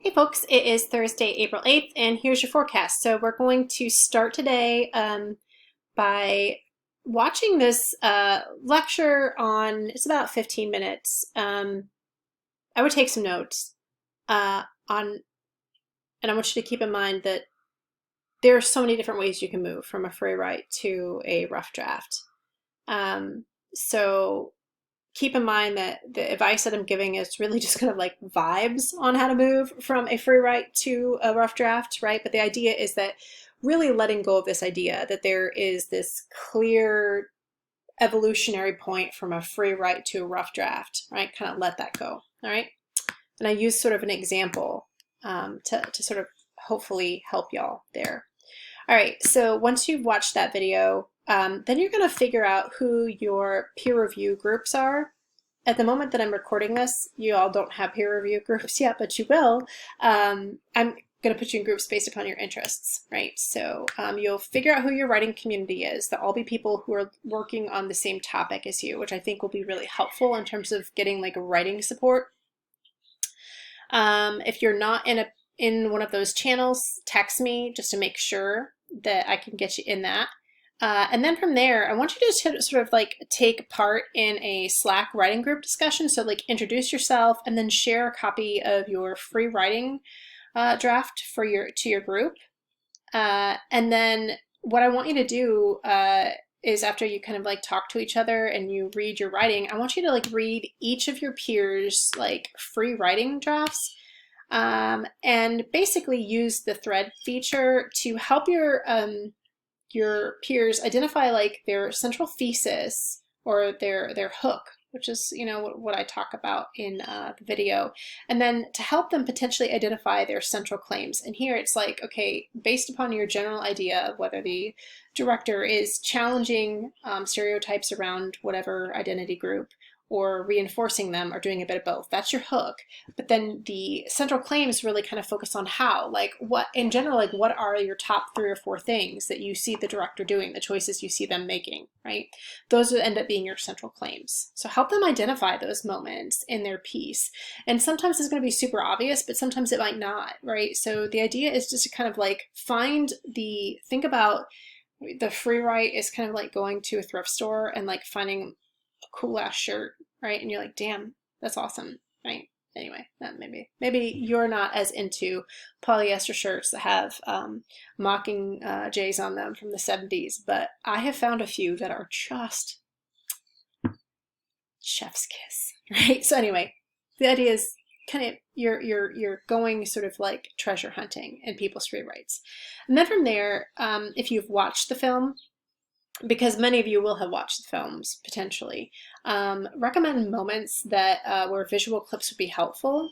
Hey folks, it is Thursday, April 8th, and here's your forecast. So we're going to start today by watching this lecture on, it's about 15 minutes. I would take some notes and I want you to keep in mind that there are so many different ways you can move from a free write to a rough draft. So keep in mind that the advice that I'm giving is really just kind of like vibes on how to move from a free write to a rough draft, right? But the idea is that really letting go of this idea that there is this clear evolutionary point from a free write to a rough draft, right? Kind of let that go, all right? And I use sort of an example to sort of hopefully help y'all there. All right, so once you've watched that video, then you're going to figure out who your peer review groups are. At the moment that I'm recording this, you all don't have peer review groups yet, but you will. I'm going to put you in groups based upon your interests, right? So you'll figure out who your writing community is. They'll all be people who are working on the same topic as you, which I think will be really helpful in terms of getting like writing support. If you're not in one of those channels, text me just to make sure that I can get you in that. And then from there, I want you to sort of like take part in a Slack writing group discussion. So like introduce yourself and then share a copy of your free writing draft for to your group. And then what I want you to do is after you kind of like talk to each other and you read your writing, I want you to like read each of your peers' like free writing drafts. And basically use the thread feature to help your peers identify like their central thesis or their hook, which is, you know, what I talk about in the video, and then to help them potentially identify their central claims. And here it's like, okay, based upon your general idea of whether the director is challenging stereotypes around whatever identity group or reinforcing them or doing a bit of both. That's your hook. But then the central claims really kind of focus on how, like what in general, like what are your top 3 or 4 things that you see the director doing, the choices you see them making, right? Those would end up being your central claims. So help them identify those moments in their piece. And sometimes it's going to be super obvious, but sometimes it might not, right? So the idea is just to kind of like think about the free write is kind of like going to a thrift store and like finding cool ass shirt, right? And you're like, damn, that's awesome, right? Anyway, maybe you're not as into polyester shirts that have mocking jays on them from the 70s, but I have found a few that are just chef's kiss, right? So anyway, the idea is kind of you're going sort of like treasure hunting in people's free writes. And then from there, if you've watched the film, because many of you will have watched the films potentially, recommend moments that where visual clips would be helpful.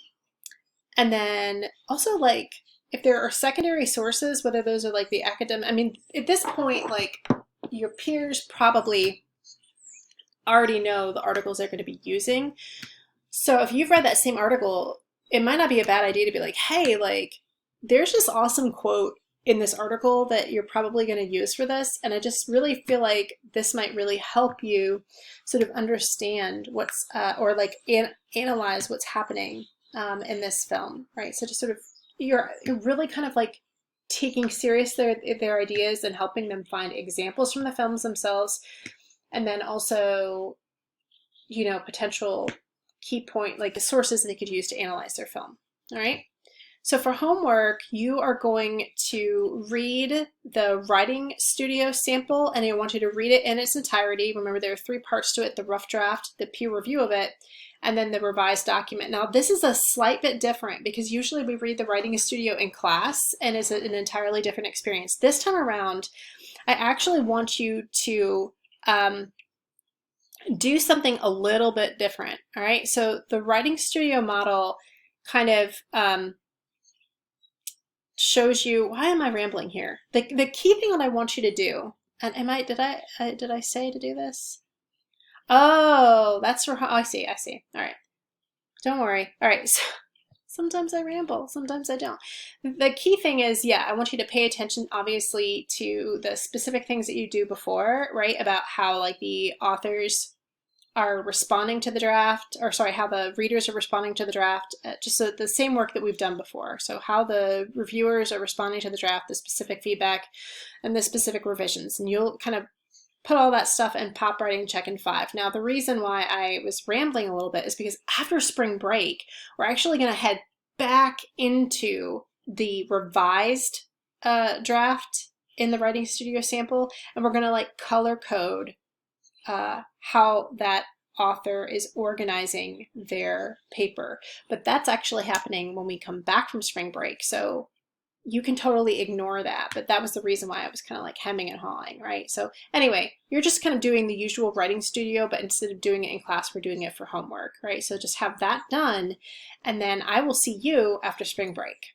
And then also like if there are secondary sources, whether those are like the academic, I mean, at this point, like your peers probably already know the articles they're going to be using. So if you've read that same article, it might not be a bad idea to be like, hey, like there's this awesome quote in this article that you're probably going to use for this, and I just really feel like this might really help you sort of understand what's or like analyze what's happening in this film, right? So just sort of you're really kind of like taking serious their ideas and helping them find examples from the films themselves, and then also, you know, potential key point like the sources they could use to analyze their film. All right. So for homework, you are going to read the writing studio sample, and I want you to read it in its entirety. Remember, there are 3 parts to it: the rough draft, the peer review of it, and then the revised document. Now, this is a slight bit different because usually we read the writing studio in class, and it's an entirely different experience. This time around, I actually want you to do something a little bit different, all right? So the writing studio model kind of shows you, why am I rambling here? The key thing that I want you to do, and did I say to do this? Oh, that's for, I see. All right. Don't worry. All right. So, sometimes I ramble, sometimes I don't. The key thing is, yeah, I want you to pay attention, obviously, to the specific things that you do before, right? About how like the authors are responding to the draft, or sorry, how the readers are responding to the draft, just so the same work that we've done before. So how the reviewers are responding to the draft, the specific feedback, and the specific revisions. And you'll kind of put all that stuff in pop writing check in 5. Now, the reason why I was rambling a little bit is because after spring break, we're actually going to head back into the revised draft in the Writing Studio sample, and we're going to like color code how that author is organizing their paper. But that's actually happening when we come back from spring break. So you can totally ignore that. But that was the reason why I was kind of like hemming and hawing, right? So anyway, you're just kind of doing the usual Writing Studio, but instead of doing it in class, we're doing it for homework, right? So just have that done, and then I will see you after spring break.